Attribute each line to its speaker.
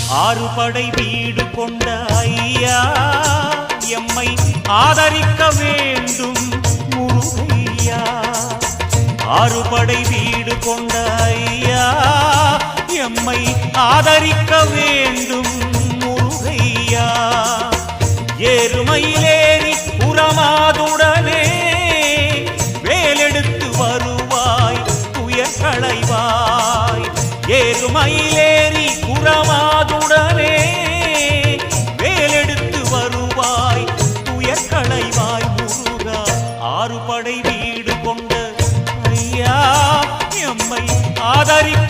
Speaker 1: ஆறுபடை வீடு கொண்ட ஐயா எம்மை ஆதரிக்க வேண்டும் முருகையா. ஆறுபடை வீடு கொண்ட ஐயா எம்மை ஆதரிக்க வேண்டும் முருகையா. ஏறுமையிலேறி புறமாதுடனே வேலெடுத்து வருவாய் துயர் களைவாய். ஏறுமையிலேறி புறமாதுடனே வேலெடுத்து வருவாய் துயர் களைவாய் முருகா. ஆறுபடை வீடு கொண்ட ஐயா எம்மை ஆதரிக்க